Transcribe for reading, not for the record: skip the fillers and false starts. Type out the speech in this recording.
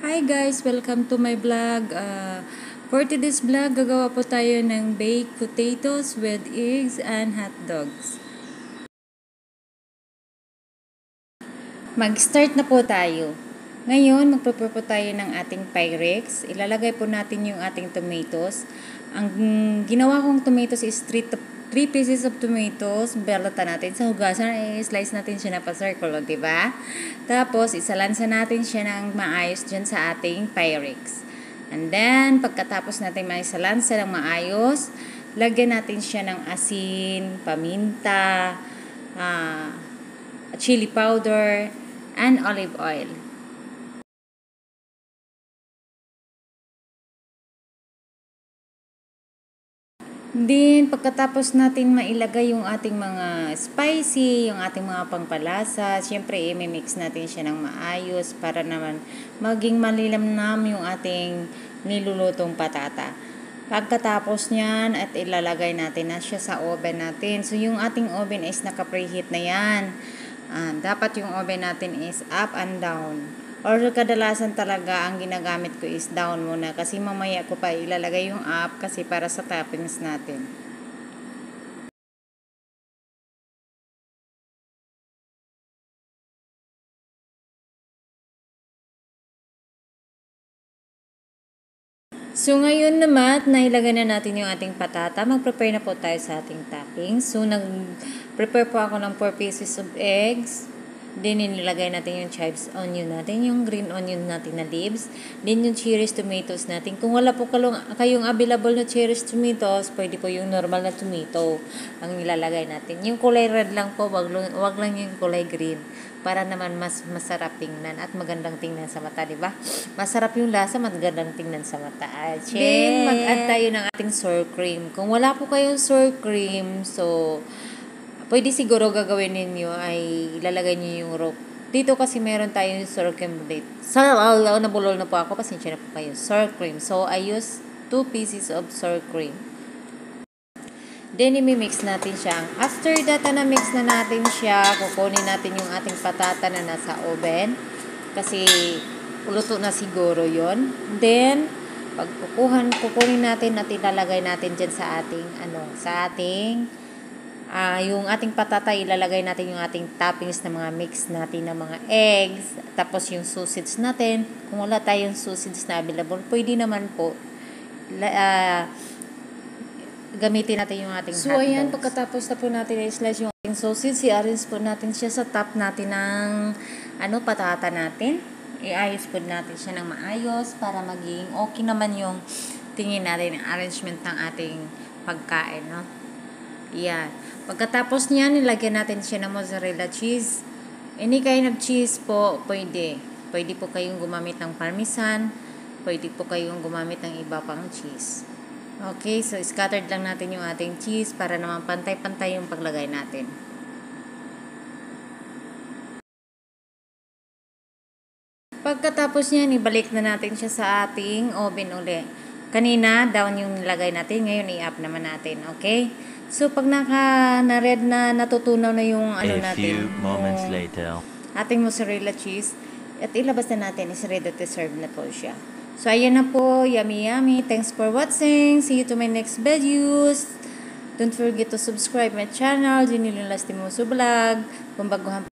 Hi guys! Welcome to my vlog. For today's vlog, gagawa po tayo ng baked potatoes with eggs and hot dogs. Mag-start na po tayo. Ngayon, magprepare po tayo ng ating Pyrex. Ilalagay po natin yung ating tomatoes. Ang ginawa kong tomatoes is 3 pieces of tomatoes. Balatan natin sa hugasan. I-slice natin siya na pa-circle, diba? Tapos, isalansa natin siya ng maayos dyan sa ating Pyrex. And then, pagkatapos natin maisalansa ng maayos, lagyan natin siya ng asin, paminta, chili powder, and olive oil. Then, pagkatapos natin mailagay yung ating mga spicy, yung ating mga pangpalasa, syempre, i-mix natin siya ng maayos para naman maging malilamnam yung ating nilulutong patata. Pagkatapos niyan, at ilalagay natin na siya sa oven natin. So, yung ating oven is naka-preheat na yan. Dapat yung oven natin is up and down. Or kadalasan talaga ang ginagamit ko is down muna kasi mamaya ko pa ilalagay yung up kasi para sa toppings natin. So ngayon naman, nailagay na natin yung ating patata. Mag-prepare na po tayo sa ating toppings. So nag-prepare po ako ng 4 pieces of eggs. Then, nilagay natin yung chives onion natin, yung green onion natin na leaves. Then, yung cherry tomatoes natin. Kung wala po kayong available na cherry tomatoes, pwede po yung normal na tomato ang ilalagay natin. Yung kulay red lang po, wag lang yung kulay green. Para naman mas masarap tingnan at magandang tingnan sa mata, di ba? Masarap yung lasa, magandang tingnan sa mata. Then, mag-add tayo ng ating sour cream. Kung wala po kayong sour cream, so pwede siguro gagawin ninyo ay ilalagay niyo yung rope. Dito kasi meron tayong sour cream date. Nabulol na po ako. Pasensya na po kayo. Sour cream. So, I use 2 pieces of sour cream. Then, i-mix natin siya. After that, na-mix na natin siya. Kukunin natin yung ating patata na nasa oven. Kasi, luto na siguro yon. Then, pag kukunin natin at ilalagay natin dyan sa ating yung ating patata, ilalagay natin yung ating toppings na mga mix natin ng mga eggs, tapos yung sausage natin. Kung wala tayong sausage na available, pwede naman po gamitin natin yung ating hot dogs. So, ayan, pagkatapos na po natin i-slice yung ating sausage, i-arrange po natin siya sa top natin ng patata natin. I-ayos po natin siya ng maayos para maging okay naman yung tingin natin yung arrangement ng ating pagkain, no? Yan. Pagkatapos niyan, nilagyan natin siya ng mozzarella cheese. Any kind of cheese po, pwede. Pwede po kayong gumamit ng parmesan. Pwede po kayong gumamit ng iba pang cheese. Okay, so scattered lang natin yung ating cheese para naman pantay-pantay yung paglagay natin. Pagkatapos niyan, ibalik na natin siya sa ating oven uli. Kanina, down yung nilagay natin. Ngayon, i-up naman natin. Okay? So, pag na-red na natutunaw na yung natin. A few moments later. Ating mozzarella cheese. At ilabas na natin. Is ready to serve na po siya. So, ayan na po. Yummy, yummy. Thanks for watching. See you to my next videos. Don't forget to subscribe my channel. Jinilin Lastimoso Vlog. Kung baguhan